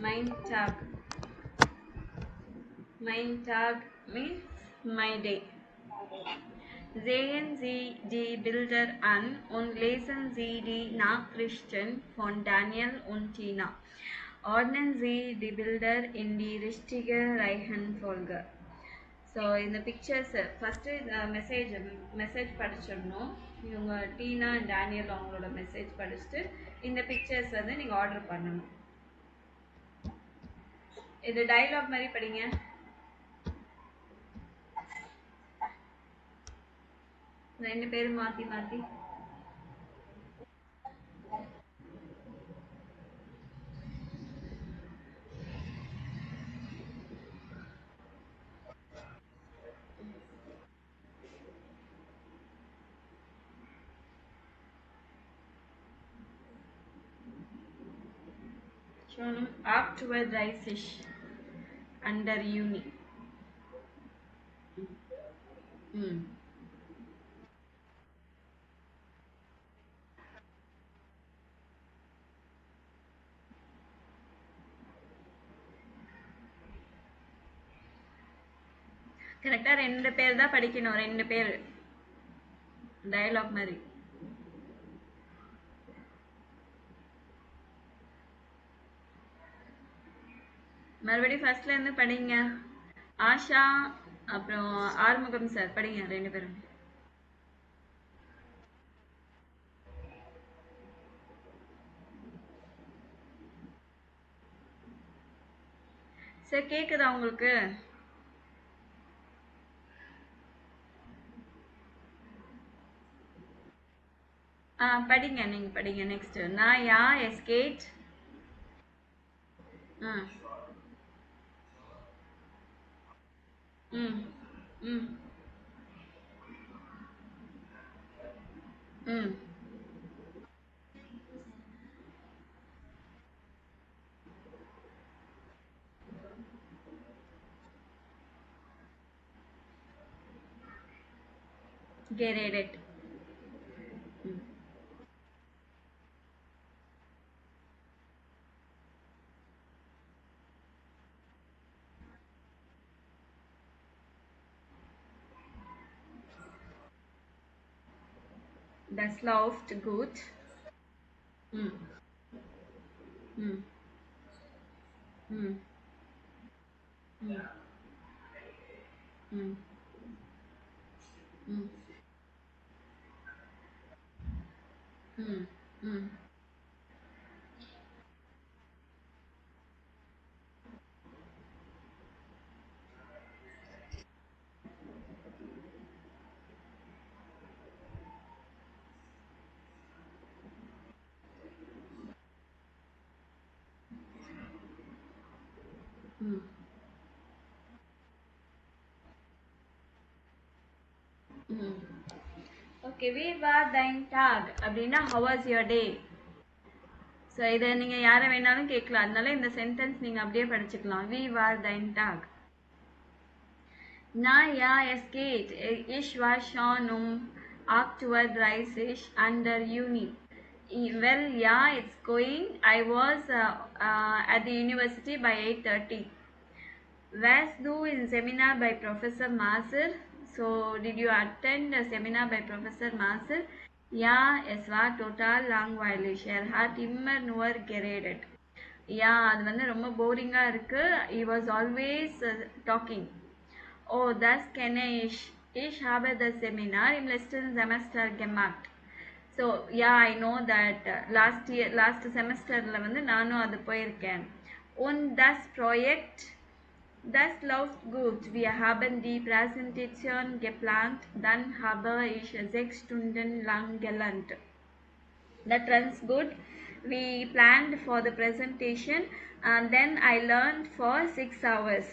Mein Tag. Mein Tag means my day. Sehen Sie die Bilder an und lesen Sie die Nachrichten von Daniel und Tina. Ordnen Sie die Bilder in die richtige Reihenfolge. So இந்த pictures first message படிச்சிடணும். இவங்க டீனா and Daniel அவங்களோட message படிச்சுட்டு இந்த pictures வந்து நீங்கள் order பண்ணணும். இது dialogue மாதிரி படிங்க. ரெண்டு பேரும் மாற்றி மாற்றி. Shonum October dry fish under uni. கரெக்டாக ரெண்டு பேர் தான் படிக்கணும். ரெண்டு பேர் டயலாக் மாதிரி. மறுபடியும் ஃபர்ஸ்ட்ல இருந்து படிங்க. ஆஷா அப்புறம் ஆறுமுகம் சார் படிங்க ரெண்டு பேரும். சார் கேக்குதா உங்களுக்கு? படிங்க, நீங்க படிங்க. நெக்ஸ்ட் நான் யா எஸ்கேட். ம் ம் ம் ம் geredet. Das läuft gut. ம் ம் ம் ம் ம் ம் ம் ம் ம் ம் ஓகே. வி வார் தைன் டாக் அப்படின்னா how was your day. So இதை நீங்கள் யாரை வேணாலும் கேட்கலாம். அதனால இந்த சென்டென்ஸ் நீங்கள் அப்படியே படிச்சுக்கலாம். வி வார் தைன் டாக். Na ja, es geht. Ich war schon Oktober 30 under uni. Well, yeah, it's going. I was at the university by 8:30. Warst du in seminar by Professor Maser? So, did you attend a seminar by Professor Maser? Ja, es war total langweilig. Hat immer nur geredet. Yeah, அது வந்து ரொம்ப போரிங்கா இருக்கு. He was always talking. Oh, das kenne ich. Ich habe das Seminar im letzten Semester gemacht. So, yeah, I know that last semesterல வந்து நானும் அது போயிருக்கேன். Und das Projekt, das läuft gut. Wir haben die Präsentation geplant, dann habe ich 6 Stunden lang gelernt. That runs good. We planned for the presentation and then I learned for 6 hours.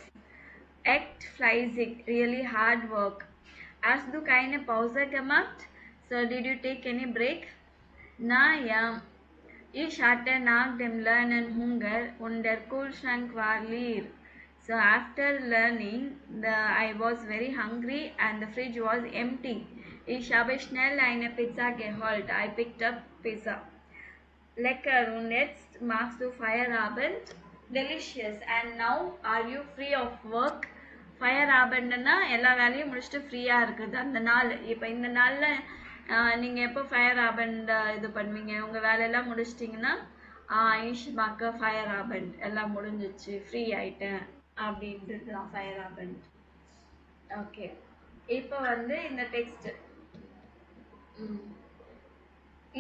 Echt fleißig, really hard work. Hast du keine Pause gemacht? So did you take any break? Na ja, ich hatte nach dem Lernen Hunger und der Kühlschrank war leer. So after learning, I was very hungry and the fridge was empty. Ich habe schnell eine Pizza geholt. I picked up pizza. Lecker, und jetzt machst du Feierabend? delicious. And now are you free of work? ஃபயர் ஆபண்ட்னா எல்லா வேலையும் முடிச்சுட்டு ஃப்ரீயாக இருக்குது அந்த நாள். இப்போ இந்த நாளில் நீங்கள் எப்போ ஃபயர் ஆபண்ட் இது பண்ணுவீங்க? உங்கள் வேலையெல்லாம் முடிச்சிட்டிங்கன்னா ஈஷ்மாக்க ஃபயர் ஆபண்ட் எல்லாம் முடிஞ்சிச்சு, ஃப்ரீ ஆயிட்டேன் அப்படின்றது தான் ஃபயர் ஆபண்ட். ஓகே, இப்போ வந்து இந்த டெக்ஸ்ட்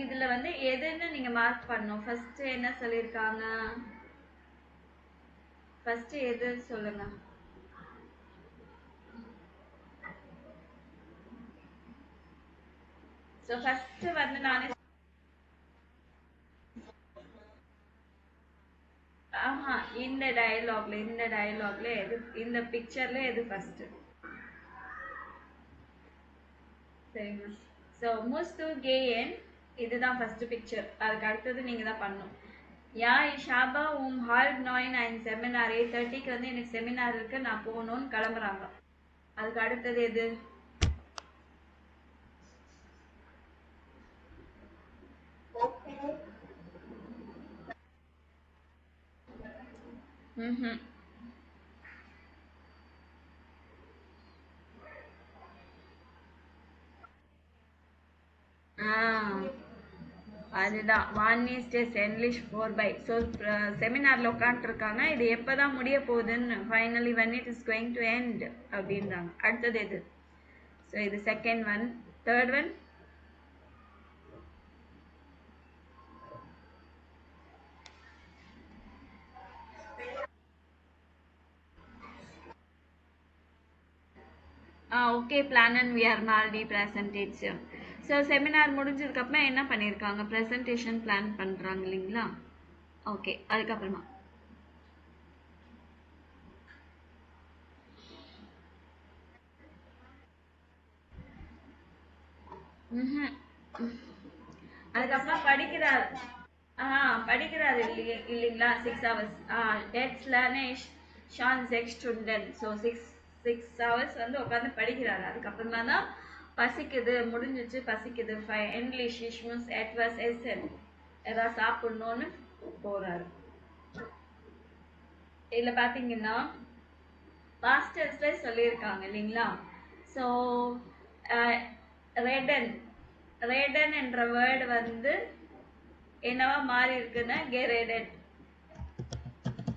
இதுல வந்து எதுன்னு நீங்க மார்க் பண்ணணும். ஃபர்ஸ்ட் என்ன சொல்லிருக்காங்க? ஃபர்ஸ்ட் எது சொல்லுங்க. சோ ஃபர்ஸ்ட் வந்து நானே இந்த டயலாக்ல எது, இந்த பிக்சர்ல எது ஃபர்ஸ்ட்? சரிங்க. சோ முஸ்து கேயன் இதுதான் ஃபர்ஸ்ட் பிக்சர். அதுக்கு அடுத்தது நீங்க தான் பண்ணணும். யா ஷாபா ஹால்ப் 9 அண்ட் செமினார் 8:30க்கு வந்து எனக்கு செமினார் இருக்கு, நான் போகணும்னு கிளம்புறாங்க. அதுக்கு அடுத்தது எது? அதுதான் 1:10 இங்கிலீஷ் 4/. ஸோ செமினாரில் உட்காந்துருக்காங்க. இது எப்போ தான் முடிய போகுதுன்னு, finally when it is going to end அப்படின்றாங்க. அடுத்தது எது? ஸோ இது second one. Third one okay, plan and we are மால்டி ப்ரெசன்டேஷன். ஸோ செமினார் முடிஞ்சதுக்கப்புறம் என்ன பண்ணியிருக்காங்க? ப்ரெசன்டேஷன் பிளான் பண்ணுறாங்க இல்லைங்களா? ஓகே, அதுக்கப்புறமா அதுக்கப்புறம் படிக்கிறார் இல்லைங்களா? 6 hours. Jetzt lerne ich schon 6 Stunden. So 6 hours வந்து உட்காந்து படிக்கிறாரு. அதுக்கப்புறமா தான் பசிக்குது, முடிஞ்சிச்சு பசிக்குது, இங்கிலீஷ் இஷ்மஸ் எட்வஸ் எஸ்என் ஏதாவது சாப்பிடணும்னு போறாரு. இதுல பாத்தீங்கன்னா பாஸ்ட் டென்ஸ்ல சொல்லியிருக்காங்க இல்லைங்களா? ஸோ ரேடன் என்ற வேர்டு வந்து என்னவா மாறி இருக்குன்னா கெரேடட்.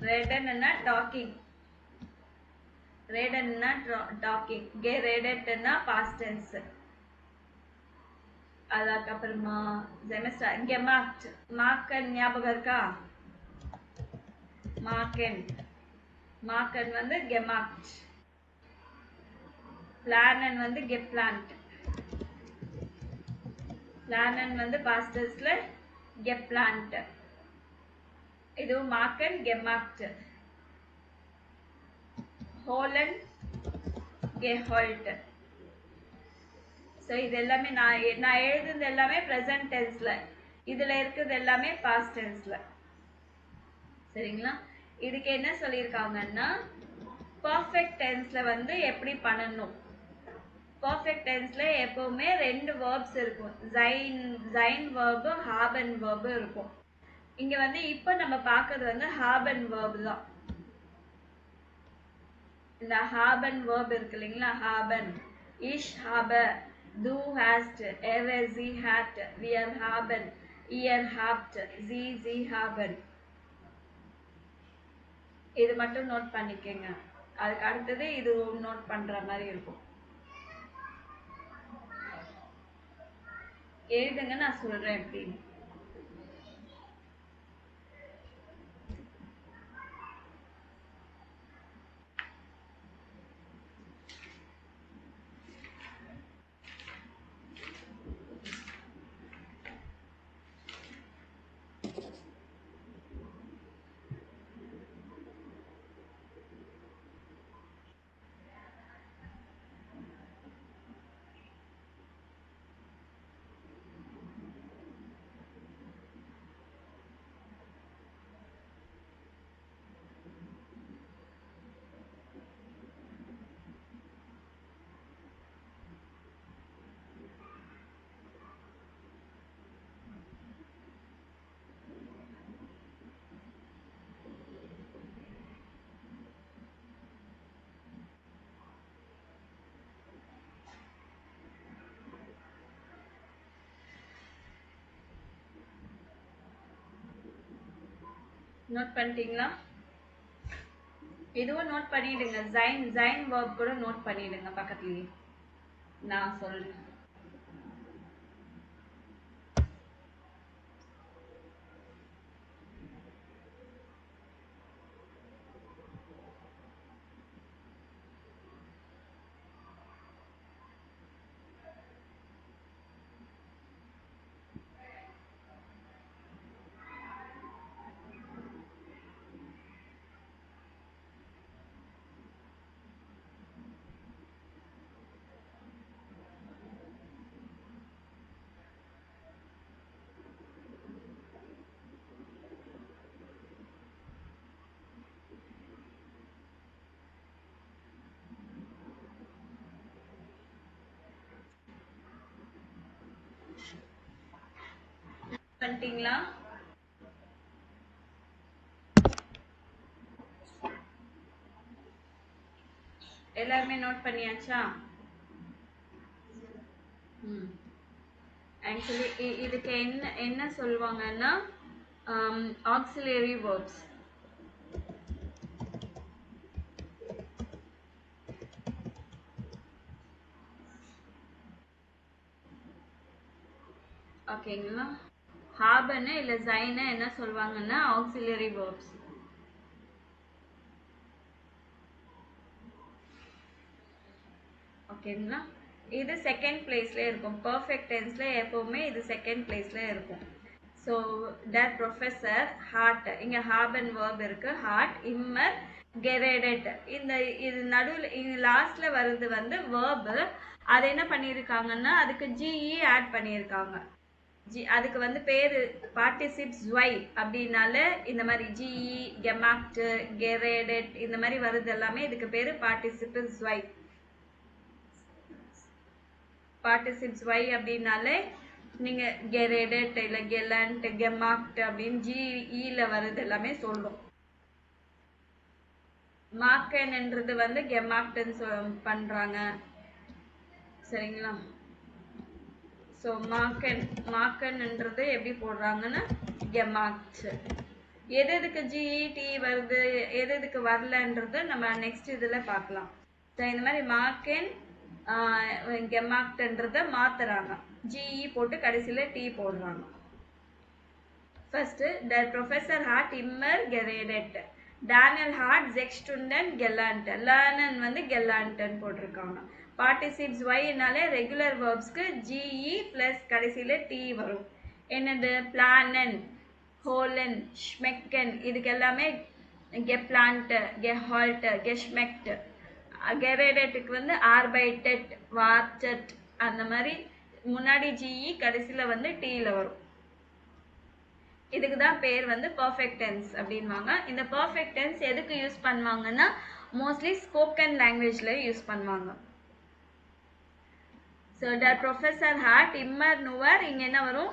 ரேடன்னா டாக்கிங், ரேடன்னா டாக்கிங், கெரேடட்னா பாஸ்ட் டென்ஸ். அதுக்கப்புறமா செமஸ்டர் கெமாக்ட், மார்க்கன் ஞாபகம் இருக்கா? மார்க்கன் வந்து கெமாக்ட். பிளானன் வந்து கெப்ளான்ட். பிளானன் வந்து பாஸ்ட் டென்ஸ்ல கெப்ளான்ட். இதுவும் மார்க்கன் கெமாக்ட். ஹோலன் கெஹோல்ட். ஸோ இது எல்லாமே நான் எழுதுனது எல்லாமே ப்ரெசன்ட் டென்ஸ்ல, இதுல இருக்கிறது எல்லாமே பாஸ்ட் டென்ஸ்ல. சரிங்களா? இதுக்கு என்ன சொல்லியிருக்காங்கன்னா பர்ஃபெக்ட் டென்ஸ்ல வந்து எப்படி பண்ணணும். பர்ஃபெக்ட் டென்ஸ்ல எப்பவுமே 2 வேர்ப்ஸ் இருக்கும். ஜைன் வேர்பு, ஹாபன் வேர்பு இருக்கும். இங்க வந்து இப்போ நம்ம பார்க்கறது வந்து ஹாபன் வேர்பு தான். இந்த ஹாபன் வேர்ப் இருக்கு இல்லைங்களா? Happen, இஷ் ஹாப, du hast, sie hat, wir haben, ihr habt, sie haben. இது மட்டும் நோட் பண்ணிக்கங்க. அதுக்கு அடுத்தது இது நோட் பண்ற மாதிரி இருக்கும். எழுதுங்க, நான் சொல்றேன் எப்படின்னு. நோட் பண்ணிட்டீங்களா? இதுவும் நோட் பண்ணிடுங்க. ஜைன் verb கூட நோட் பண்ணிடுங்க பக்கத்துலயே. நான் சொல்றேன். பண்ணிட்டீங்களா? எல்லாருமே நோட் பண்ணியாச்சா? ஆக்சுவலி இதுக்கு என்ன சொல்லுவாங்கன்னா ஆக்சிலரி verbs. ஓகேங்களா? ஹாபன்னு இல்ல ஜைனை என்ன சொல்லுவாங்கன்னா ஆக்சிலரி verbs. ஓகேங்களா? இது செகண்ட் பிளேஸ்ல இருக்கும். பர்ஃபெக்ட் டென்ஸ்ல எப்பவுமே இது செகண்ட் பிளேஸ்ல இருக்கும். ஸோ தட் ப்ரொஃபஸர் ஹார்ட், இங்க ஹாபன் வேர்ப் இருக்கு. ஹார்ட் இம்மர் கெரேடட், இந்த இது நடுவில் லாஸ்ட்ல வருது வந்து வேர்பு. அதை என்ன பண்ணியிருக்காங்கன்னா அதுக்கு ஜிஇ ஆட் பண்ணியிருக்காங்க. அதுக்கு வந்து பேரு பார்ட்டிசிப்ஸ் ஒய் அப்படின்னால இந்த மாதிரி ஜிஇ கெமாக்ட் கெரேடட் இந்த மாதிரி வருது எல்லாமே இதுக்கு பேரு பார்ட்டிசிபிள்ஸ் ஒய். பார்ட்டிசிப்ஸ் ஒய் அப்படின்னாலே நீங்க கெரேடட் இல்ல கெலண்ட் கெமாக்ட் அப்படின்னு ஜிஇல வருது எல்லாமே சொல்லும். மார்க்கன்ன்றது வந்து கெமாக்ட்னு பண்றாங்க. சரிங்களா? ஸோ மார்க்கன்ன்றது எப்படி போடுறாங்கன்னா கெமாக்ட். எதுக்கு ஜிஇடி வருது எதுக்கு வரலன்றது நம்ம நெக்ஸ்ட் இதுல பார்க்கலாம். ஸோ இந்த மாதிரி மார்க்கன் கெமாக்ட்ன்றத மாத்துறாங்க. ஜிஇ போட்டு கடைசியில டி போடுறாங்க. First the professor hat immer geredet. Daniel ஹார்ட் sechs Stunden gelernt. lernen வந்து gelernten போட்டிருக்காங்க. பார்ட்டிசிப்ஸ் ஒய்னாலே ரெகுலர் வேர்ப்ஸ்க்கு ஜிஇ பிளஸ் கடைசியில டி வரும். என்னது பிளானன் ஹோலன் ஷ்மெக்கன் இதுக்கு எல்லாமே கெப்ளான்ட் கெஹால்ட் கெஷ்மெக்ட். கெரேடட்டுக்கு வந்து ஆர்பைட்டட் வார்டட் அந்த மாதிரி முன்னாடி ஜிஇ கடைசியில வந்து டீல வரும். இதுக்கு தான் பேர் வந்து பர்ஃபெக்ட் டென்ஸ் அப்படின்வாங்க. இந்த பர்ஃபெக்ட் டென்ஸ் எதுக்கு யூஸ் பண்ணுவாங்கன்னா மோஸ்ட்லி ஸ்போக்கன் லாங்குவேஜ்ல யூஸ் பண்ணுவாங்க. ஸோ த ப்ரொஃபஸர் ஹார்ட் இம்மர் நுவர் இங்க என்ன வரும்?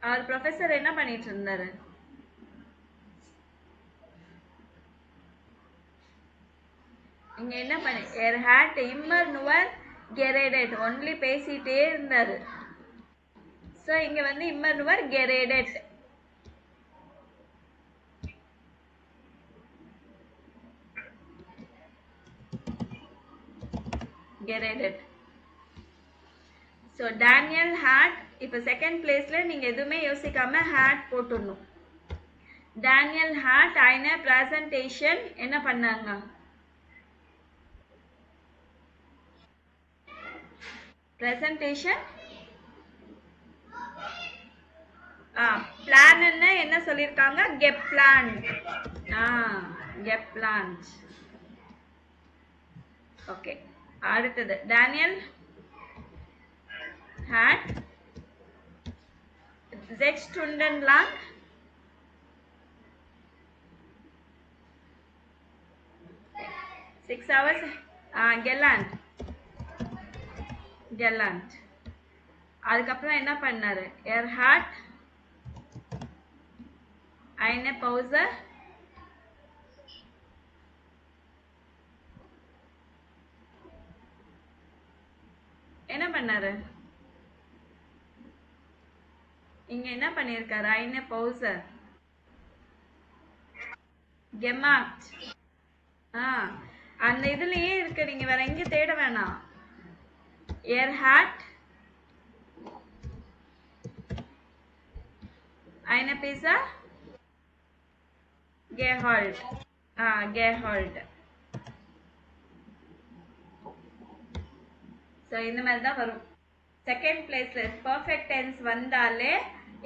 அவர் ப்ரொஃபஸர் என்ன பண்ணிட்டு இருந்தாரு? இங்க என்ன பண்ணி எர் ஹேட் இம்மர் நுவர் கெரேடட் ஒன்லி பேசிட்டே இருந்தாரு. ஸோ இங்க வந்து இம்மர் நுவர் கெரேடட். கெரேடட். ஸோ டேனியல் ஹேட் இப்போ செகண்ட் பிளேஸ்ல நீங்க எதுவுமே யோசிக்காம ஹேட் போட்டுடணும். டேனியல் ஹேட் eine presentation என்ன பண்ணாங்க? presentation பிளான் என்ன சொல்லிருக்காங்க? கெப்ளான்ட். கெப்ளான்ட். ஓகே, அடுத்தது டேனியல் ஹேட் 6 Stunden lang Six hours கெலாண்ட். கெலாண்ட். அதுக்கப்புறம் என்ன பண்ணாரு? எர் ஹாட் eine Pause என்ன பண்ணாரு? இங்க என்ன பண்ணிருக்காரு? eine Pause. gemacht. அந்த இதுலயே இருக்கு, நீங்க வேற எங்க தேட வேணாம். er hat eine Pizza geholt. geholt. So இந்த மாதிரி தான் வரும். செகண்ட் பிளேஸ்ல பர்ஃபெக்ட் டென்ஸ் வந்தாலே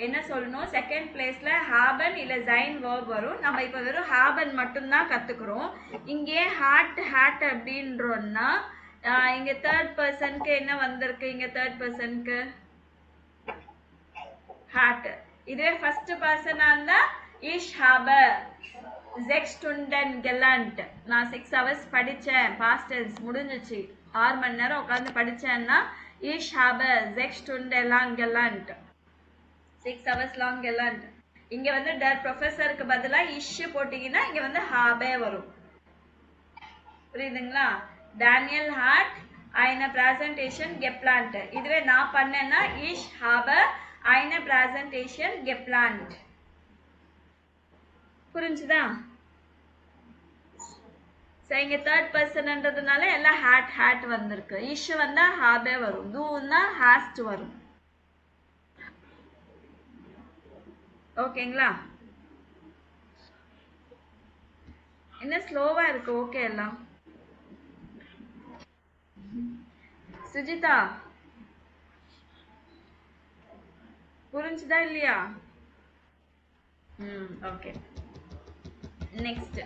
என்ன சொல்லணும்? செகண்ட் பிளேஸ்ல ஹாபன் இல்ல ஜைன் வேர்ப் வரும். நம்ம இப்போ வெறும் ஹாபன் மட்டும்தான் கத்துக்கிறோம். இங்கே ஹேட் அப்படின்றோம்னா இங்க தேர்ட் பர்சனுக்கு என்ன வந்திருக்கு? இங்க தேர்ட் பர்சனுக்கு ஹேட். இதுவே ஃபர்ஸ்ட் பர்சனா இருந்தா இஷ் ஹாப 6 Stunden gelernt. நான் 6 hours படிச்சேன். பாஸ்ட் டென்ஸ் முடிஞ்சிச்சு. 6 மணி நேரம் உட்காந்து படிச்சேன்னா ich habe 6 Stunden lang gelernt. 6 hours long gelernt. இங்க வந்து டர் ப்ரொஃபஸருக்கு பதிலா இஷ் போட்டீங்கன்னா இங்க வந்து ஹாபே வரும். புரியுதுங்களா? Daniel hot eine Präsentation geplant. இதுவே நான் பண்ணேன்னா ich habe eine Präsentation geplant. புரிஞ்சுதா? ஸோ இங்கே தேர்ட் பர்சன்ன்றதுனால எல்லாம் ஹேட் வந்திருக்கு. இஷ் வந்தா ஹாபே வரும். தூன்னா ஹாஸ்ட் வரும். ஓகேங்களா? என்ன ஸ்லோவா இருக்கு? ஓகே எல்லாம். சுஜிதா புரிஞ்சுதா இல்லையா? Okay. Next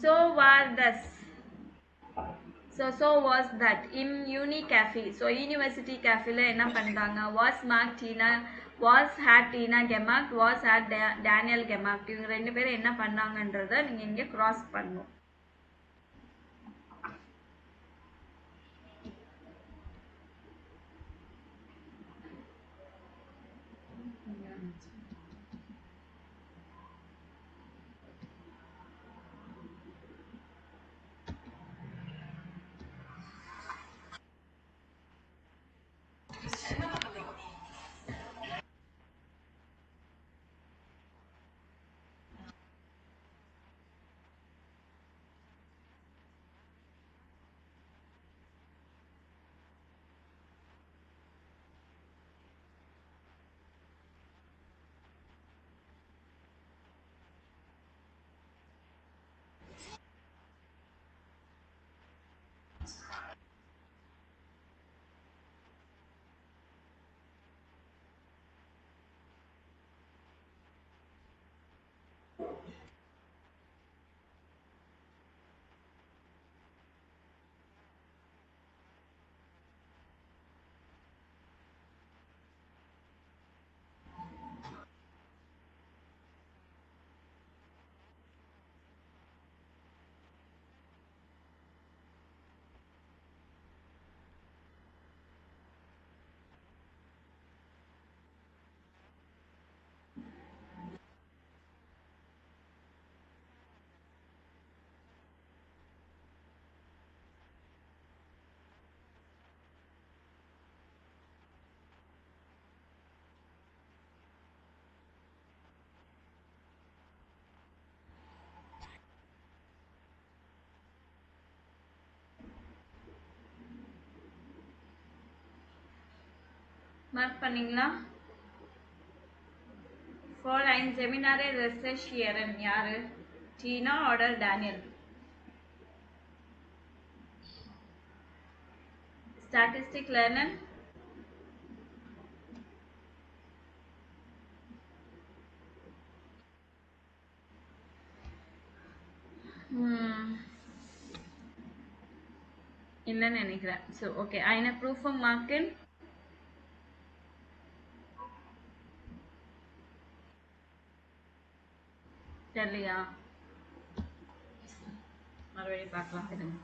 so war das. so was that in uni cafe. so university cafe ல என்ன பண்றாங்க? was marked Tina, was had Tina gemacht, was had Daniel gemacht. இவங்க ரெண்டு பேரும் என்ன பண்ணாங்கன்றத நீங்க இங்க கிராஸ் பண்ணணும். மார்க் பண்ணீங்களா? For ein Seminare recherchieren. யாரு? டீனா ஆர்டர் டேனியல். ஸ்டாட்டிஸ்டிக் லேர்னர் இல்லைன்னு நினைக்கிறேன். So okay. eine Prüfung machen. தெரியலையா? மறுபடியும் பார்க்கலாம். இருங்க.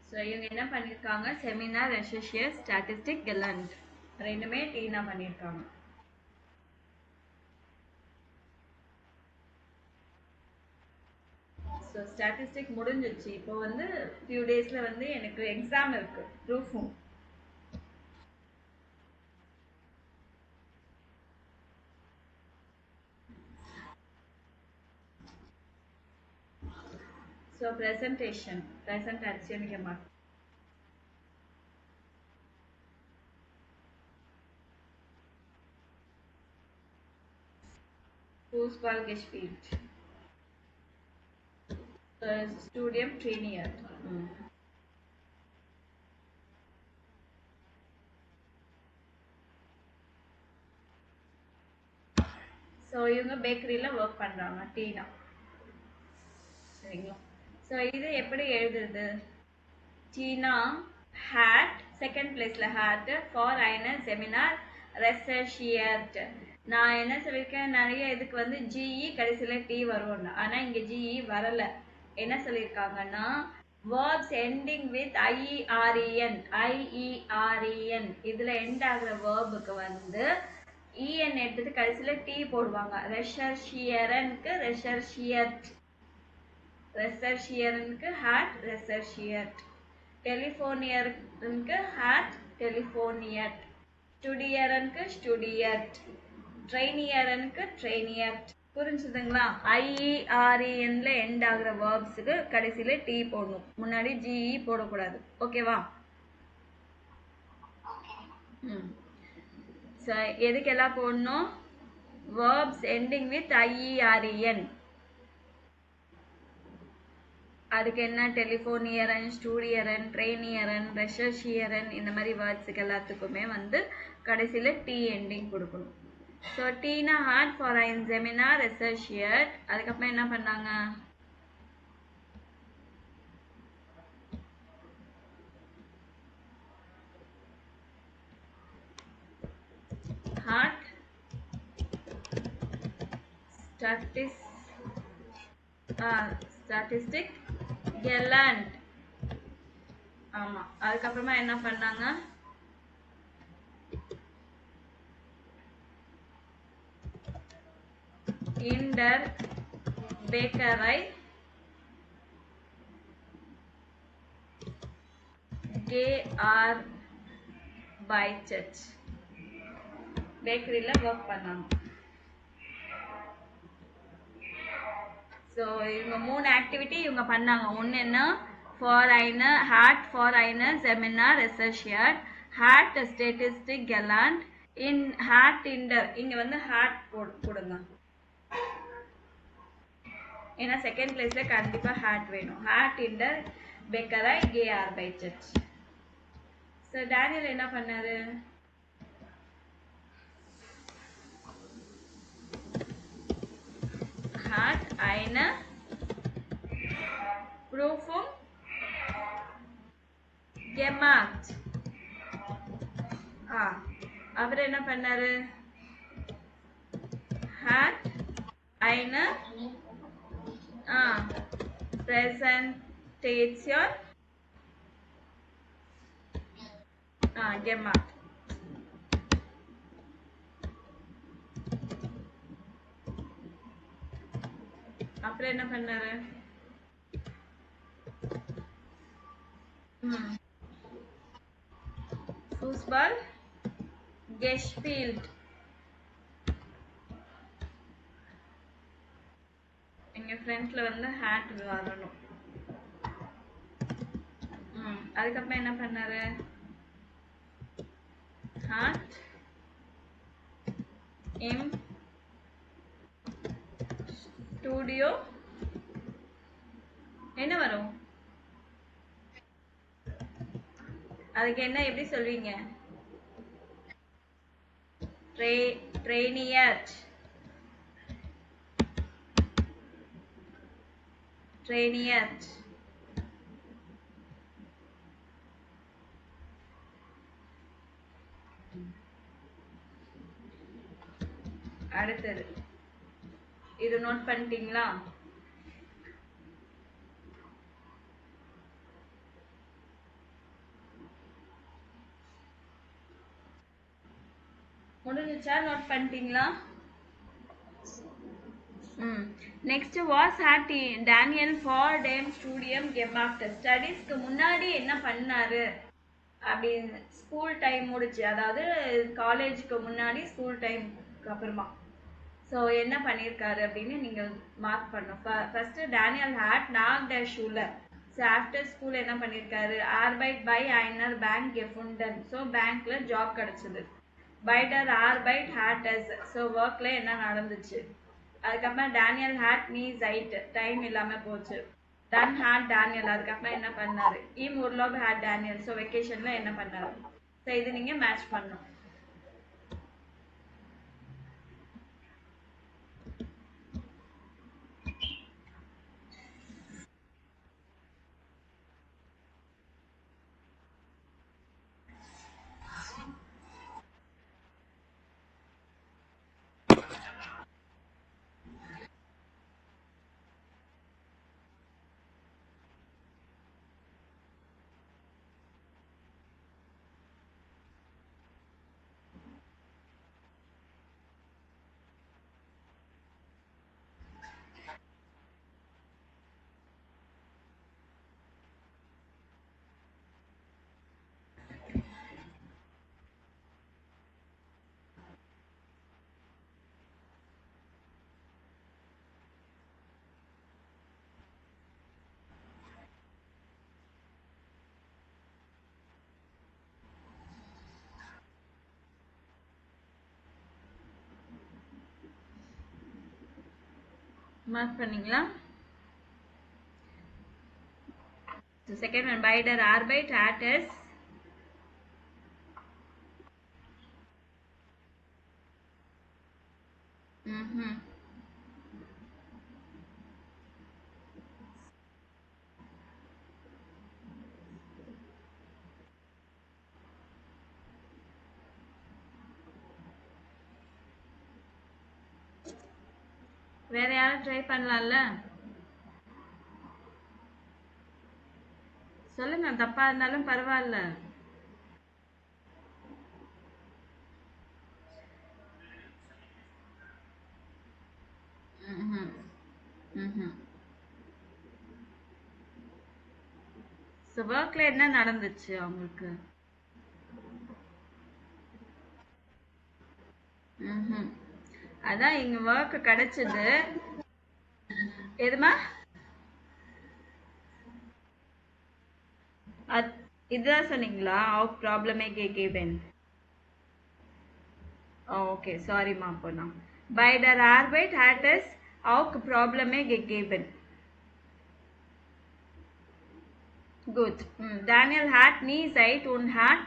ஸோ இவங்க என்ன பண்ணியிருக்காங்க, செமினார், ரெசர்ஷியர், ஸ்டாட்டிஸ்டிக், கெலண்ட் ரெண்டுமே டீனா பண்ணியிருக்காங்க. ஸோ ஸ்டாட்டிஸ்டிக் முடிஞ்சிச்சு. இப்போ வந்து ஃபியூ டேஸில் வந்து எனக்கு எக்ஸாம் இருக்குது, ப்ரூஃபும். ஸோ ப்ரெசன்ட் அடிச்சுக்க மாட்டேன். Fußball gespielt. Studium trainiert. So இவங்க பேக்கரியில் ஒர்க் பண்ணுறாங்க, டீனா. சரிங்களா? ஸோ இது எப்படி எழுதுறது? டீனா ஹேட், செகண்ட் பிளேஸில் ஹேட், ஃபார் ஐனர், செமினார், ரெசர்ஷியர்ட். நான் என்ன சொல்லியிருக்கேன், நிறைய இதுக்கு வந்து ஜிஇ கடைசியில் டி வரும்ல, ஆனால் இங்கே ஜிஇ வரலை. என்ன சொல்லியிருக்காங்கன்னா, verbs ending with IEREN, IEREN இதில் எண்ட் ஆகிற வேர்புக்கு வந்து இஎன் எடுத்துட்டு கடைசியில் டி போடுவாங்க. ரெசர்ஷியரனுக்கு ரெசர்ஷியர்ட், ரெசர்ஷியரனுக்கு ஹேட், ரெசர்ஷியர்ட். டெலிஃபோனியருக்கு ஹேட், டெலிஃபோனியட். ஸ்டுடியரனுக்கு ஸ்டுடியட். ட்ரெயினியரனுக்கு ட்ரெயினியட். புரிஞ்சுதுங்களா? ஐஇஆர்இஎன்ல எண்ட் ஆகிற வேர்ப்ஸுக்கு கடைசியில் டி போடணும், முன்னாடி ஜிஇ போடக்கூடாது. ஓகேவா? ஸோ எதுக்கெல்லாம் போடணும்? வேர்ப்ஸ் எண்டிங் வித் ஐஇஆர்இஎன். அதுக்கு என்ன, டெலிஃபோனியரன், ஸ்டூடியரன், ட்ரெயினியரன், ரெசர்ஷியரன், இந்த மாதிரி வேர்ட்ஸுக்கு எல்லாத்துக்குமே வந்து கடைசியில் டி எண்டிங் கொடுக்கணும். ஸோ டீனா ஹேட், ஃபார் ஐன், செமினார், ரெசர்ஷியர்ட். அதுக்கப்புறம் என்ன பண்ணாங்க, ஹேட் ஸ்டாட்டிஸ்டிக், கெலண்ட். ஆமாம். அதுக்கப்புறமா என்ன பண்ணாங்க, இண்டர் பேக்கரை gearbeitet. பேக்கரியில் ஒர்க் பண்ணாங்க. ஸோ இவங்க 3 ஆக்டிவிட்டி இவங்க பண்ணாங்க. ஒன்று என்ன, ஃபார் ஐனர், ஹேட், ஃபார் ஐனர், செமினார், ரெசர்ஷியர்ட், ஹேட், ஸ்டாட்டிஸ்டிக், கெலாண்ட். இன் ஹேட் இண்டர், இங்கே வந்து ஹேட் கொடுங்க, ஏன்னா செகண்ட் பிளேஸில் கண்டிப்பாக ஹேட் வேணும். ஹேட் இண்டர் பேக்கரை gearbeitet. ஸோ டேனியல் என்ன பண்ணாரு, hat eine Prüfung gemacht. அவர் என்ன பண்ணாரு, hat eine Präsentation gemacht. அப்புறம் என்ன பண்ணாரு, Fußball gespielt. இங்க ஃப்ரண்ட்ல வந்து ஹேட் வரணும். அதுக்கப்புறம் என்ன பண்ணாரு, hat im Studio என்ன வரும், அதுக்கு என்ன எப்படி சொல்வீங்க, trainiert. அடுத்தது இது நோட் பண்ணிட்டீங்களா? முடிஞ்சிச்சா? நோட் பண்ணிட்டீங்களா? நெக்ஸ்ட் வாஸ் ஹேட் டேனியல் ஃபார் டேம் ஸ்டூடியம் gemacht ஸ்டடீஸ்க்கு முன்னாடி என்ன பண்ணாரு அப்படின்னு ஸ்கூல் டைம் முடிச்சு, அதாவது காலேஜுக்கு முன்னாடி ஸ்கூல் டைம்க்கு அப்புறமா ஸோ என்ன பண்ணியிருக்காரு அப்படின்னு நீங்கள் மார்க் பண்ணணும். ஃபர்ஸ்ட் டேனியல் ஹேட் நாக் த ஷூலர். ஸோ ஆஃப்டர் ஸ்கூல் என்ன பண்ணியிருக்காரு? ஆர்பைட் பை ஐனர் பேங்க் கெஃபுண்டன். ஸோ பேங்க்ல ஜாப் கிடைச்சது. பைடர் ஆர்பைட் ஹேட்டஸ். ஸோ ஒர்க்ல என்ன நடந்துச்சு. அதுக்கப்புறம் டேனியல் ஹேட் மீ சைட். டைம் இல்லாம போச்சு. டன் ஹேட் டேனியல். அதுக்கப்புறம் என்ன பண்ணாரு? இம் உர்லாப் ஹேட் டேனியல். ஸோ வெக்கேஷன்ல என்ன பண்ணாரு. ஸோ இது நீங்க மேட்ச் பண்ணணும். மார்க் பண்ணீங்களா? The second one, by der Arbeit hat es வேற யாரும் ட்ரை பண்ணலாம்ல? சொல்லுங்க, தப்பா இருந்தாலும் பரவாயில்ல. ஸோ ஒர்க்ல என்ன நடந்துச்சு அவங்களுக்கு? அதான் இங்க ஒர்க் கிடைச்சது. எதுமா? இதுதான் சொன்னீங்களா? ஆஃப் ப்ராப்ளமே கேகேபன். ஓகே, சாரிம்மா. அப்போனா பை டர் ஆர்பைட் ஹேட் இஸ் ஆஃப் ப்ராப்ளமே gegeben. Gut. Daniel hat nie Zeit und hat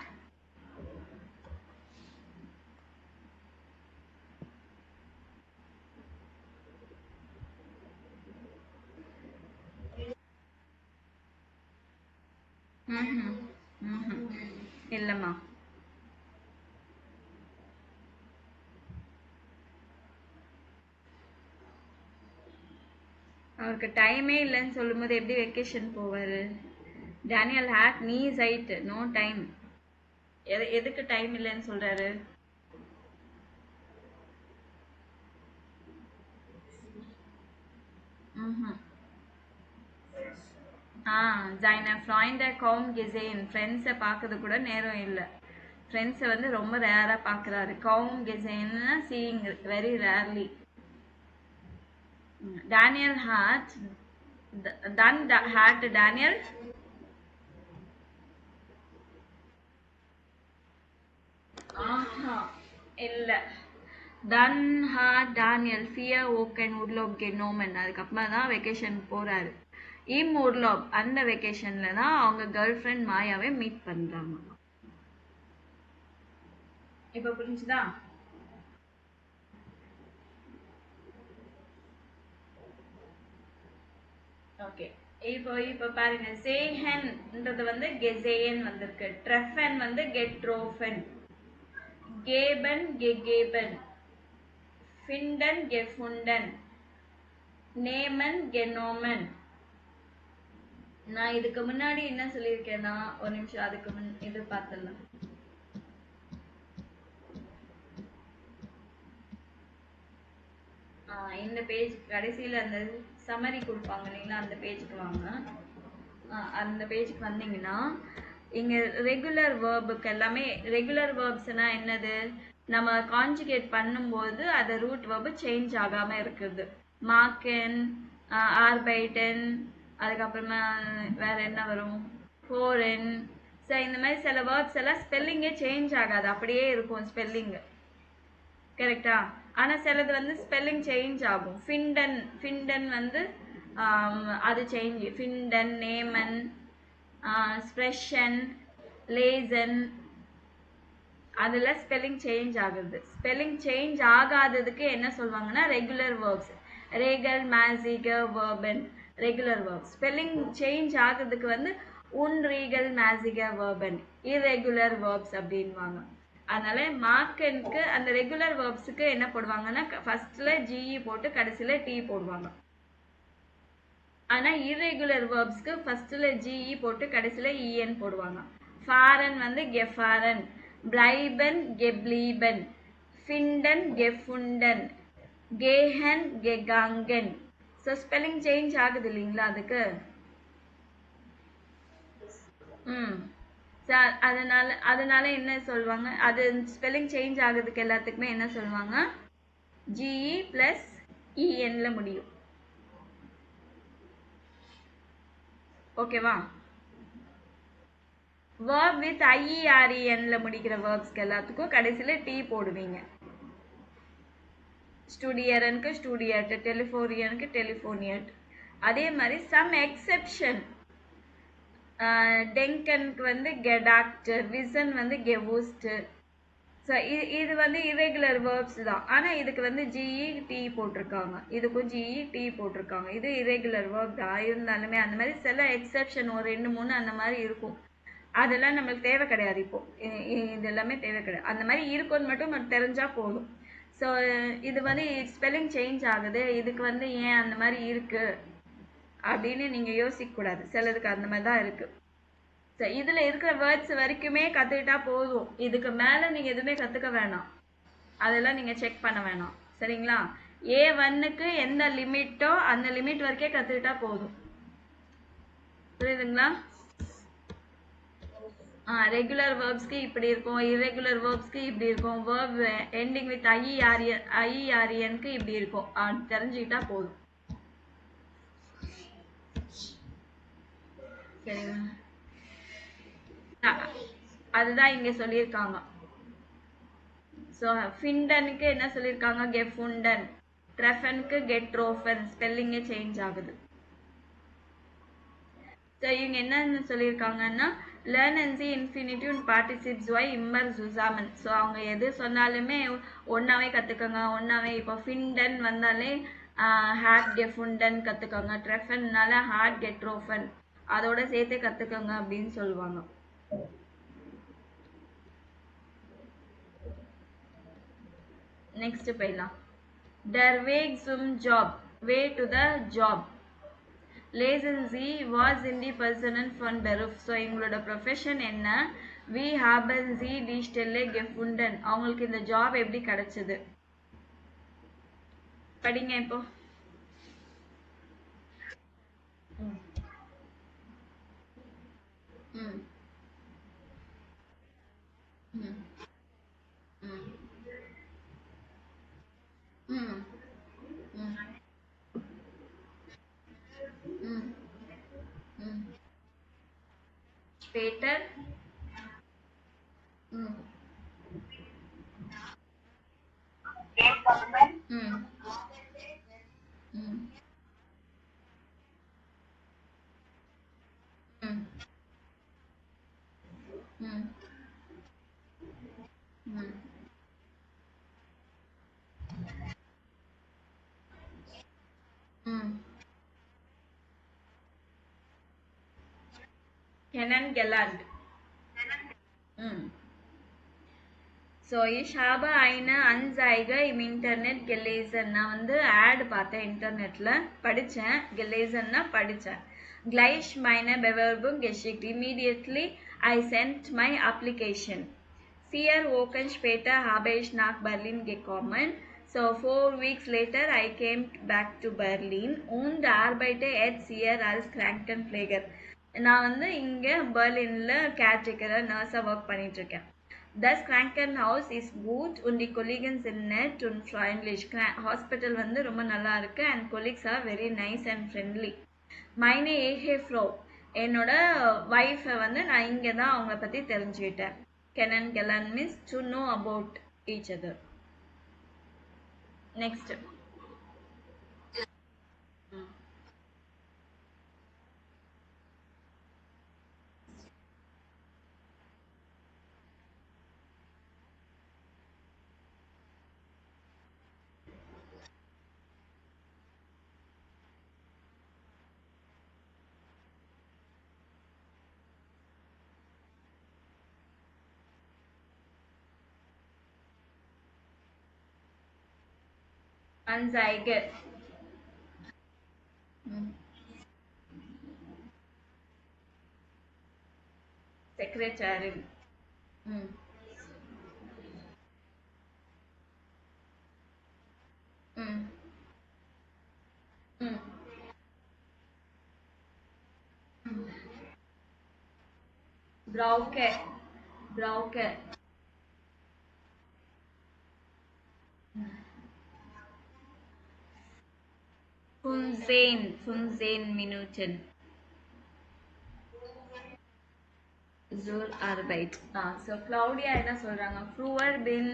இல்லம்மா. அவருக்கு டைமே இல்லைன்னு சொல்லும்போது எப்படி வெக்கேஷன் போவாரு? டேனியல் ஹேட் நீ சைட் நோ டைம். எதுக்கு டைம் இல்லைன்னு சொல்றாரு? seine Freunde kaum gesehen. ஃப்ரெண்ட்ஸை பார்க்கறது கூட நேரம் இல்லை. ஃப்ரெண்ட்ஸை வந்து ரொம்ப ரேராக பார்க்குறாரு. kaum gesehen seeing very rarely. Daniel hat then had Daniel இல்ல. தன் ஹாட் டேனியல் ஃபியர் ஓக்கன் உர்லோப் கெனோமன். அதுக்கப்புறமா தான் வெக்கேஷன் போறாரு. இம் உர்லோப் அந்த வெக்கேஷன்ல தான் அவங்க கேர்ள் ஃப்ரெண்ட் மாயாவை மீட் பண்றாங்க. இப்ப புரிஞ்சுதா? ஓகே, இப்போ பாருங்க. சேஹன்ன்றது வந்து கெசேயன் வந்திருக்கு. ட்ரெஃபன் வந்து கெட்ரோஃபன். கேபன் கெகேபன். ஃபிண்டன் கெஃபுண்டன். நேமன் கெனோமன். நான் இதுக்கு முன்னாடி என்ன சொல்லியிருக்கேன்னா, ஒரு நிமிஷம், அதுக்கு இது பார்த்துடலாம். இந்த பேஜ் கடைசியில் அந்த சம்மரி கொடுப்பாங்க இல்லைங்களா, அந்த பேஜுக்கு வாங்க. அந்த பேஜுக்கு வந்தீங்கன்னா இங்கே ரெகுலர் வேர்புக்கு எல்லாமே ரெகுலர் வேர்ப்ஸ்னா என்னது, நம்ம கான்ஜுகேட் பண்ணும்போது அது ரூட் வேர்பு சேஞ்ச் ஆகாமல் இருக்குது. மார்க்கன், ஆர்பைட்டன், அதுக்கப்புறமா வேற என்ன வரும், ஃபோரன். ஸோ இந்த மாதிரி சில வேர்ப்ஸ் எல்லாம் ஸ்பெல்லிங்கே சேஞ்ச் ஆகாது, அப்படியே இருக்கும் ஸ்பெல்லிங்கு. கரெக்டா? ஆனால் சிலது வந்து ஸ்பெல்லிங் சேஞ்ச் ஆகும். ஃபிண்டன் வந்து அது சேஞ்ச். ஃபிண்டன், நேமன், ஸ்ப்ரெஷன், லேசன், அதில் ஸ்பெல்லிங் சேஞ்ச் ஆகுது. ஸ்பெல்லிங் சேஞ்ச் ஆகாததுக்கு என்ன சொல்லுவாங்கன்னா ரெகுலர் வேர்ப்ஸ். ரேகல், மேசிகர், வேர்பன், ரெகுலர் வேர்ப்ஸ். ஸ்பெல்லிங் சேஞ்ச் ஆகுறதுக்கு வந்து உன்ரீகல், மேசிகர், வேர்பன், இர்ரெகுலர் வேர்ப்ஸ் அப்படின்வாங்க. அதனால மார்க்கனுக்கு அந்த ரெகுலர் வேர்ப்ஸுக்கு என்ன போடுவாங்கன்னா ஃபர்ஸ்ட்ல ஜிஇ போட்டு கடைசியில டி போடுவாங்க. ஆனா இர்ரெகுலர் வேர்ப்ஸ்க்கு ஃபர்ஸ்ட்ல ஜிஇ போட்டு கடைசியில இஎன் போடுவாங்க. ஃபாரன் வந்து கெஃபாரன், பிளைபன் கெப்லீபன், ஃபிண்டன் கெஃபுண்டன், கேஹன் கெகாங்கன். ஸோ ஸ்பெல்லிங் சேஞ்ச் ஆகுது இல்லைங்களா அதுக்கு. அதனால என்ன சொல்லுவாங்க, அது ஸ்பெல்லிங் சேஞ்ச் ஆகுறதுக்கு எல்லாத்துக்குமே என்ன சொல்லுவாங்க, ஜிஇ பிளஸ் இஎன்ல முடியும். ஓகேவா? வேர்ப் வித் ஐஇஆர்இஎன்ல முடிக்கிற வேர்ப்ஸ்க்கு எல்லாத்துக்கும் கடைசியில டி போடுவீங்க. ஸ்டூடியரனுக்கு ஸ்டூடியட், டெலிஃபோரியனுக்கு டெலிஃபோனியட். அதே மாதிரி சம் எக்ஸெப்ஷன், டெங்கனுக்கு வந்து கெடாக்டர், விசன் வந்து கெவூஸ்ட். ஸோ இது வந்து இரெகுலர் வேர்ப்ஸ் தான், ஆனால் இதுக்கு வந்து ஜிஇ டி போட்டிருக்காங்க, இதுக்கும் ஜிஇ டி போட்டிருக்காங்க. இது இரெகுலர் வேர்ப் தான் இருந்தாலுமே அந்த மாதிரி சில எக்ஸெப்ஷன் ஒரு 2-3 அந்த மாதிரி இருக்கும். அதெல்லாம் நம்மளுக்கு தேவை கிடையாது. இப்போ இது எல்லாமே தேவை கிடையாது. அந்த மாதிரி இருக்குன்னு மட்டும் தெரிஞ்சா போதும். ஸோ இது வந்து ஸ்பெல்லிங் சேஞ்ச் ஆகுது, இதுக்கு வந்து ஏன் அந்த மாதிரி இருக்கு அப்படின்னு நீங்க யோசிக்க கூடாது. சிலதுக்கு அந்த மாதிரி தான் இருக்கு. இதுல இருக்கிற வேர்ட்ஸ் வரைக்குமே கத்துக்கிட்டா போதும். இதுக்கு மேல நீங்க எதுவுமே கத்துக்க வேணாம், அதெல்லாம் நீங்க செக் பண்ண வேணாம். சரிங்களா? A1க்கு எந்த லிமிட்டோ அந்த லிமிட் வரைக்கே கத்துக்கிட்டா போதும். புரியுதுங்களா? ரெகுலர் வேர்ப்ஸ்க்கு இப்படி இருக்கும், இரெகுலர் வேர்ப்ஸ்க்கு இப்படி இருக்கும், வேர்ப் எண்டிங் வித் ஐஇஆர்இஎன்க்கு இப்படி இருக்கும். தெரிஞ்சுக்கிட்டா போதும். சரிங்களா? அதுதான் இங்க சொல்லியிருக்காங்க. ஸோ ஃபிண்டனுக்கு என்ன சொல்லியிருக்காங்க, கெஃபுண்டன். ட்ரெஃபனுக்கு கெட்ரோஃபன். ஸ்பெல்லிங்கே சேஞ்ச் ஆகுது. ஸோ இவங்க என்ன சொல்லியிருக்காங்கன்னா லேர்ன் அண்ட் சி இன்ஃபினிட்டிவ் பார்ட்டிசிப்ஸ் ஒய் இம்மர் ஜுசாமன். ஸோ அவங்க எது சொன்னாலுமே ஒன்றாவே கற்றுக்கோங்க. ஒன்றாவே இப்போ ஃபிண்டன் வந்தாலே ஹேட் கெஃபுண்டன் கற்றுக்கோங்க, ட்ரெஃபன்னால ஹேட் கெட்ரோஃபன், அதோட சேர்த்து கற்றுக்கோங்க அப்படின்னு சொல்லுவாங்க. நெக்ஸ்ட் போயிடலாம். Der Weg zum Job, way to the job. Lesen Sie, was sind die Personen von Beruf? So எங்களோட ப்ரொஃபஷன் என்ன? We haben Sie die Stelle gefunden. அவங்களுக்கு இந்த ஜாப் எப்படி கிடைச்சது? படிங்க இப்போ. Später. Kenan Gelland. So ich habe eine Anzeige im Internet gelesen. நான் வந்து ஆட் பார்த்தேன் இன்டர்நெட்டில், படித்தேன். gelesen-னா படித்தேன். gleich meine Bewerbung geschickt. Immediately I sent my application. 4 Wochen später habe ich nach Berlin gekommen. So 4 weeks later, I came back to Berlin und arbeite jetzt hier als Krankenpfleger. நான் வந்து இங்கே பெர்லினில் கேர்டேக்கராக நர்ஸாக work பண்ணிட்டு இருக்கேன். Das Krankenhaus ist gut und die Kollegen sind nett und freundlich. Hospital வந்து ரொம்ப நல்லா இருக்கு and colleagues are very nice and friendly. Meine Ehefrau, என்னோட ஒய்ஃபை வந்து நான் இங்கே தான் அவங்கள பற்றி தெரிஞ்சுக்கிட்டேன். Kennengelernt means to know about each other. Next. Anzeige. Secretary. Mm. Mm. Mm. Brauche. Brauche. Funzehn Minuten. Zur Arbeit. So Claudia என்ன சொல்றாங்க? Früher bin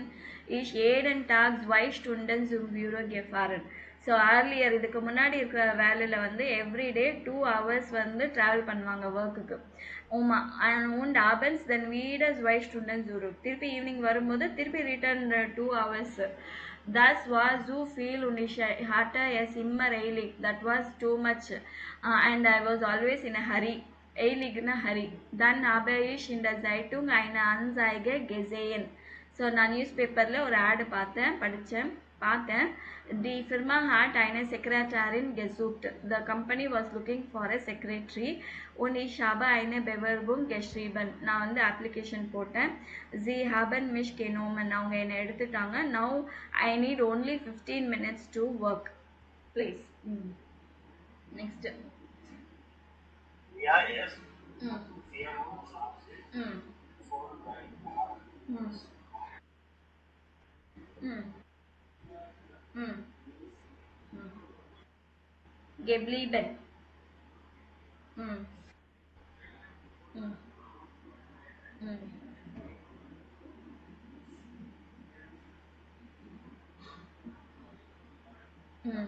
ich jeden Tag 2 Stunden zum Büro gefahren. So earlier இதுக்கு முன்னாடி இருக்கிற வேலையில் வந்து everyday 2 hours வந்து travel பண்ணுவாங்க ஒர்க்குக்கு. Uma und abends then wieder 2 Stunden zurück. திருப்பி ஈவினிங் வரும்போது திருப்பி return 2 hours. Das war so viel und ich hatte es immer eilig. That was too much and I was always in a hurry. Eiligna hurry. Dann habe ich in der Zeitung eine Anzeige gesehen. So நான் news பேப்பரில் ஒரு ஆடு பார்த்தேன். Die Firma hat eine Sekretärin gesucht. The company was looking for a secretary und ich habe eine Bewerbung geschrieben. நான் வந்து application போட்டேன். Sie haben mich genommen. அவங்க என்னை எடுத்துட்டாங்க. Now I need only 15 minutes to work. Please. Next. Yeah, yes. Mm. Mm. Mm. Mm. Mm. Geblieben. Mm. Mm. Mm. Mm.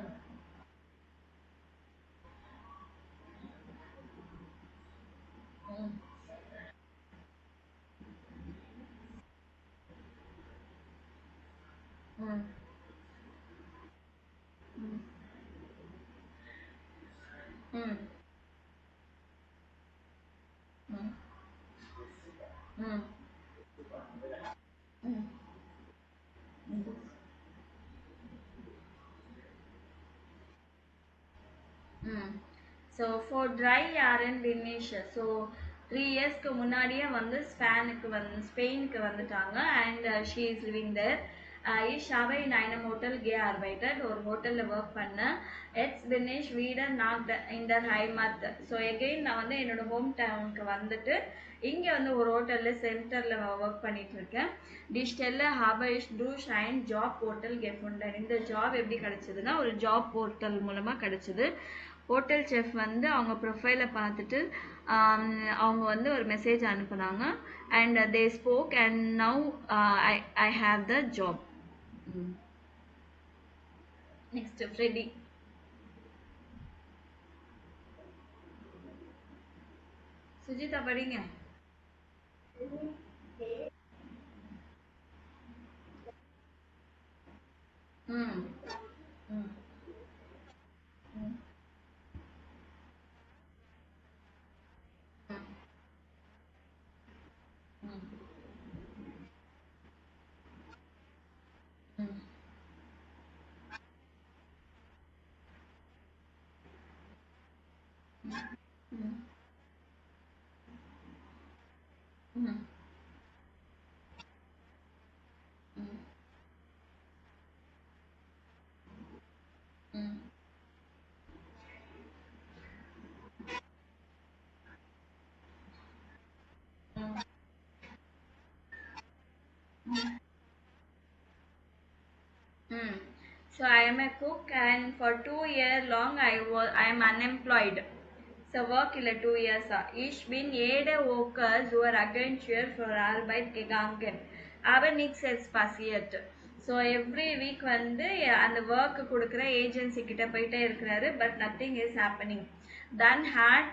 Mm. Mm. Mm. Mm. Mm. Mm. Mm. So for dry yarn finish, so 3 yearsக்கு முன்னாடியே வந்து ஸ்பெயினுக்கு வந்துட்டாங்க and she is living there. Ich habe in einem Hotel gearbeitet, ஒரு ஹோட்டல்ல work பண்ணேன். Jetzt bin ich wieder nach in der Heimat. So again நான் வந்து என்னோட home டவுனுக்கு வந்துட்டு இங்கே வந்து ஒரு ஹோட்டலில் சென்டரில் ஒர்க் பண்ணிட்டு இருக்கேன். Die Stelle habe ich durch ein Job Portal gefunden. இந்த ஜாப் எப்படி கிடைச்சதுன்னா ஒரு ஜாப் போர்ட்டல் மூலமாக கிடைச்சது. ஹோட்டல் செஃப் வந்து அவங்க ப்ரொஃபைலை பார்த்துட்டு அவங்க வந்து ஒரு மெசேஜ் அனுப்புனாங்க and they spoke and now I have the job. Next Freddy. Sujitha படிங்க. ம் ம் ம் ம் ம் ம் ம் So I am a cook and for 2 years long I am unemployed. So work illa 2 years. Ich bin jede Woche zur Agentur für Arbeit gegangen. Aber nichts ist passiert. So every week வந்து அந்த work கொடுக்குற agency கிட்ட போயிட்டே இருக்கிறாரு, but nothing is happening. Then had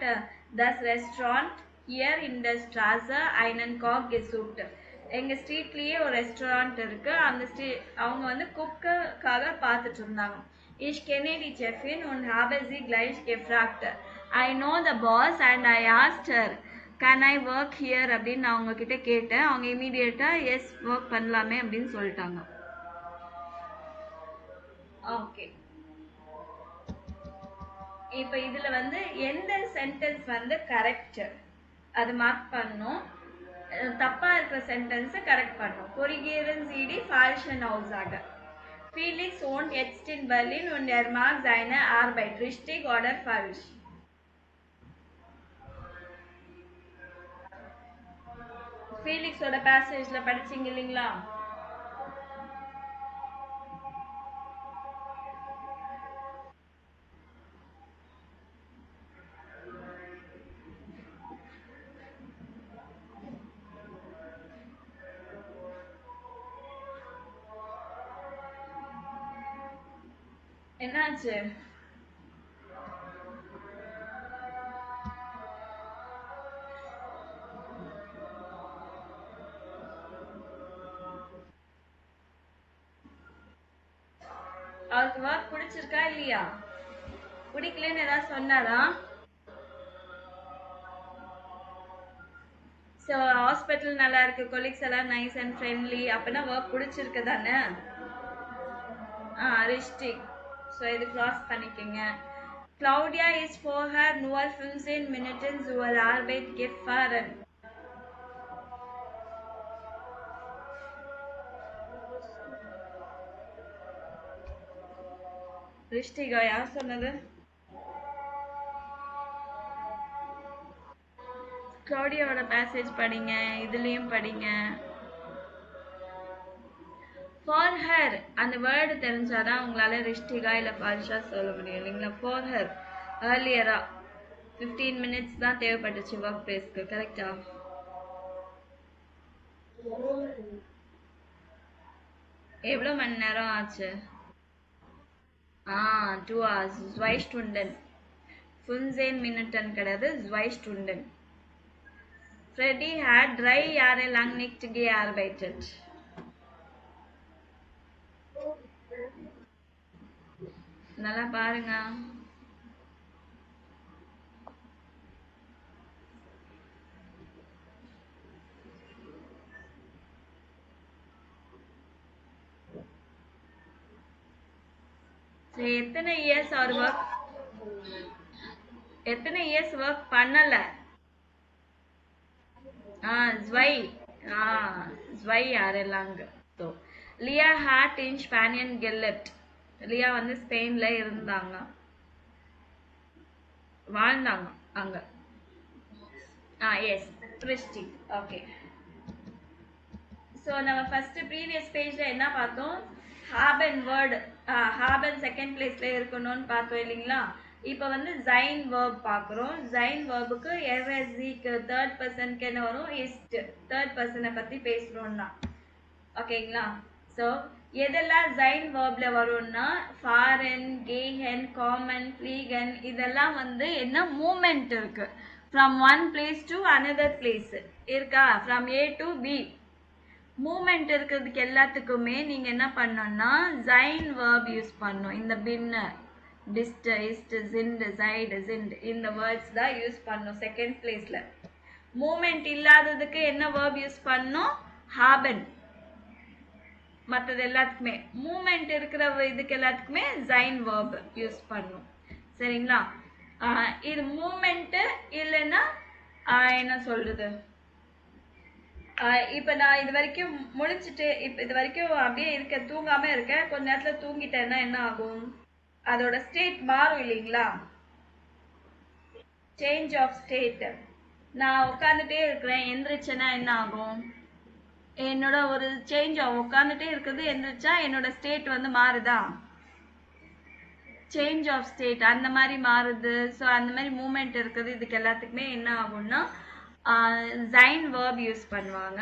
das Restaurant here in der Straße einen Koch gesucht. எங்க ஸ்ட்ரீட்லயே ஒரு restaurant இருக்கு, அந்த அவங்க வந்து குக்குக்காக பார்த்துட்டு இருந்தாங்க. Ich kenne die Chefin und habe sie gleich gefragt. I know the boss and I asked her, can I work here அப்படின்னு நான் அவங்க கிட்ட கேட்டேன். அவங்க இமீடியட்டா எஸ் ஒர்க் பண்ணலாமே அப்படின்னு சொல்லிட்டாங்க. ஓகே, இப்போ இதுல வந்து எந்த சென்டென்ஸ் வந்து கரெக்ட் அது மார்க் பண்ணணும், தப்பா இருக்கிற சென்டென்ஸை கரெக்ட் பண்ணணும். Korrigieren Sie die falschen Aussage. Felix wohnt jetzt in Berlin und er mag seine Arbeit. Richtig oder falsch? ஃபீலிக்ஸோட பேசேஜ்ல படிச்சீங்க இல்லைங்களா? என்னாச்சு? அவருக்கு ஒர்க் பிடிச்சிருக்கா இல்லையா? பிடிக்கலன்னு ஏதாவது சொன்னாரா? ஸோ ஹாஸ்பிட்டல் நல்லா இருக்கு, கொலீக்ஸ் எல்லாம் நைஸ் அண்ட் ஃப்ரெண்ட்லி, அப்படின்னா ஒர்க் பிடிச்சிருக்கு தானே? Richtig. ஸோ இது க்ளாஸ் பண்ணிக்கோங்க. Claudia ist vorher nur 15 Minuten zur Arbeit gefahren. ரிஷ்டிகா யார் சொன்னது? கிளவுடியாவோட பேசேஜ் படிங்க, இதுலயும் படிங்க. ஃபார் ஹர் அந்த வேர்டு தெரிஞ்சாதான் உங்களால ரிஷ்டிகா இல்ல ஃபால்ஷா சொல்ல முடியும் இல்லைங்களா? ஃபார் ஹர் ஏர்லியரா 15 minutes தான் தேவைப்பட்டுச்சு ஒர்க் பிளேஸ்க்கு, கரெக்டா? எவ்வளவு மணி நேரம் ஆச்சு? 2 hours. 2 Stunden. 15 Minuten கிடையாது, 2 Stunden. Freddy had 3 Jahre lang nicht gearbeitet. நல்லா பாருங்க. எத்தனை இயர்ஸ் அவர் ஒர்க், எத்தனை இயர்ஸ் ஒர்க் பண்ணல? zwei Jahre lang. So லியா ஹாட் இன் ஸ்பானியன் கெல்லட். லியா வந்து ஸ்பெயின்ல இருந்தாங்க, வாழ்ந்தாங்க அங்க. எஸ் ரிஷ்டி. ஓகே, ஸோ நம்ம ஃபர்ஸ்ட் ப்ரீவியஸ் பேஜ்ல என்ன பார்த்தோம்? ஹாபன் வேர்டு, ஹாபன் செகண்ட் பிளேஸ்ல இருக்கணும்னு பார்த்தோம் இல்லைங்களா? இப்போ வந்து ஜைன் வேர்ப் பார்க்குறோம். ஜைன் வேர்புக்கு எர்எஸ்சிக்கு தேர்ட் பர்சனுக்கு என்ன வரும்? இஸ்ட். தேர்ட் பர்சனை பற்றி பேசுகிறோம்னா, ஓகேங்களா? ஸோ எதெல்லாம் ஜைன் வேர்ப்ல வரும்னா ஃபாரன், கேஹன், காமன், ஃப்ளீகன், இதெல்லாம் வந்து என்ன மூமெண்ட் இருக்கு, from one place to another place இருக்கா, from A to B. Movement இருக்கிறதுக்கு எல்லாத்துக்குமே நீங்க என்ன பண்ணணும்னா ஜைன் வேர்ப் யூஸ் பண்ணணும். இந்த பின்ன, டிஸ்ட், இஸ்ட், ஜிண்ட், சைடு, ஜிண்ட், இந்த வேர்ட்ஸ் தான் யூஸ் பண்ணணும் செகண்ட் பிளேஸ்ல. மூமெண்ட் இல்லாததுக்கு என்ன வேர்ப் யூஸ் பண்ணணும்? ஹாபன். மற்றது எல்லாத்துக்குமே, மூமெண்ட் இருக்கிற இதுக்கு எல்லாத்துக்குமே ஜைன் வேர்ப் யூஸ் பண்ணணும். சரிங்களா? இது மூமெண்ட் இல்லைன்னா என்ன சொல்றது, இப்போ நான் இது வரைக்கும் முடிச்சுட்டு இப்போ இது வரைக்கும் அப்படியே இருக்க, தூங்காம இருக்கேன், கொஞ்ச நேரத்துல தூங்கிட்டேன்னா என்ன ஆகும்? அதோட ஸ்டேட் மாறும் இல்லைங்களா? Change of state. நான் உட்காந்துட்டே இருக்கிறேன், எந்திரிச்சேன்னா என்ன ஆகும்? என்னோட ஒரு சேஞ்ச் ஆகும். உட்காந்துட்டே இருக்கிறது எந்திரிச்சா என்னோட ஸ்டேட் வந்து மாறுதா? சேஞ்ச் ஆஃப் ஸ்டேட் அந்த மாதிரி மாறுது. ஸோ அந்த மாதிரி மூமெண்ட் இருக்குது. இதுக்கு எல்லாத்துக்குமே என்ன ஆகும்னா ஜைன் வேர்ப் யூஸ் பண்ணுவாங்க.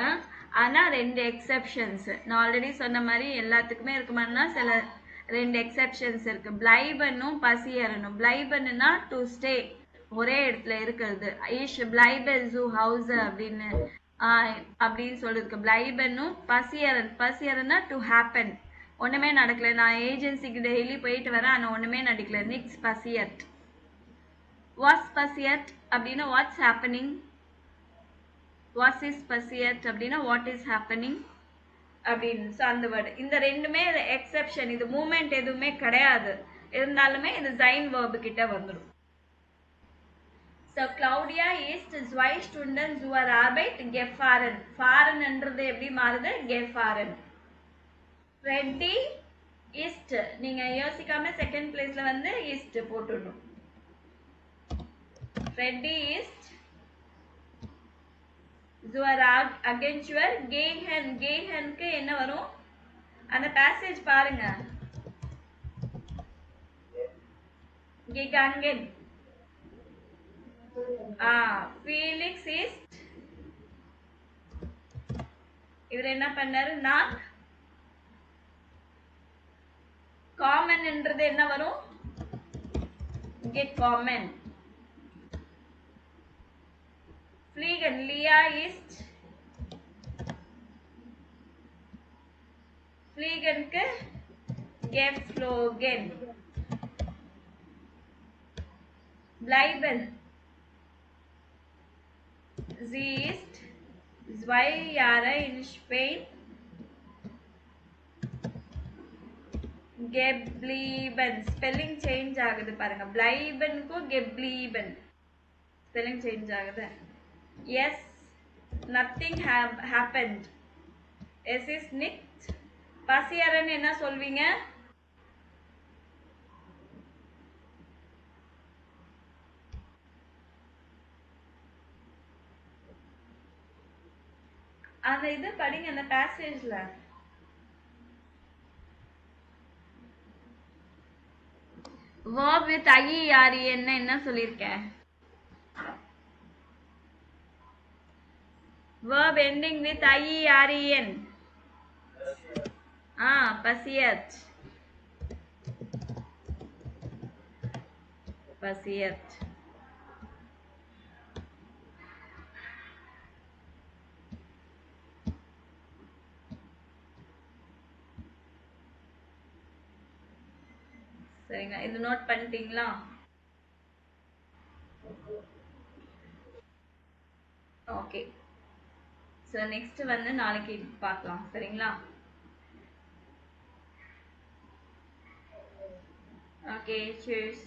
ஆனால் 2 எக்ஸெப்ஷன்ஸ் நான் ஆல்ரெடி சொன்ன மாதிரி எல்லாத்துக்குமே இருக்குமானா சில 2 எக்ஸெப்ஷன்ஸ் இருக்கு. பிளைபனும் பசியரனும். பிளைபனுனா டு ஸ்டே, ஒரே இடத்துல இருக்கிறது. ஈஷ் பிளைபல் ஜூ ஹவுஸ் அப்படின்னு அப்படின்னு சொல்லிருக்கு. பிளைபனும் பசியரன்னா டு ஹேப்பன், ஒண்ணுமே நடக்கல. நான் ஏஜென்சிக்கு டெய்லி போயிட்டு வரேன், ஆனால் ஒண்ணுமே நடக்கல. நிக்ஸ் பசியட். வாட்ஸ் பசியட் அப்படின்னா வாட்ஸ் ஹேப்பனிங். வாட்ஸ் இஸ் பசியட் அப்படின்னா வாட் இஸ் ஹேப்பனிங் அப்படின்னு. ஸோ அந்த வேர்டு. இந்த ரெண்டுமே எக்ஸெப்ஷன். இது மூமெண்ட் எதுவுமே கிடையாது, இருந்தாலுமே இது ஜைன் வேர்பு கிட்ட வந்துடும். So Claudia ist 2 Stunden zur Arbeit gefahren. fahren என்றது எப்படி மாறுது? gefahren. Freddy ist, நீங்க யோசிக்காம செகண்ட் பிளேஸ்ல வந்து ist போட்டுடணும். Freddy ist zur Agentur gehen. gehenக்கு என்ன வரும்? அந்த பேசேஜ் பாருங்க. gegangen. Felix ist, இவர் என்ன பண்ணாரு? நாக். காமன் என்றது என்ன வரும்? gekommen. fliegen. Lia ist fliegenக்கு geflogen. bleiben. Sie ist 2 Jahre in Spain geblieben. Spelling change ஆகுது பாருங்க. bleibenக்கும் geblieben ஸ்பெல்லிங் சேஞ்ச் ஆகுது. yes, nothing happened. es ist nicht. பசியரன் என்ன சொல்வீங்க? அந்த இது படிங்க, அந்த பேசேஜ்ல. verb with IEREN என்ன சொல்லிருக்கேன்? verb ending with IEREN. பசியத். பசியத். சரிங்க, இது நோட் பண்ணிட்டீங்களா? ஓகே. ஸோ நெக்ஸ்ட் வந்து நாளைக்கு பார்க்கலாம். சரிங்களா? Okay, cheers.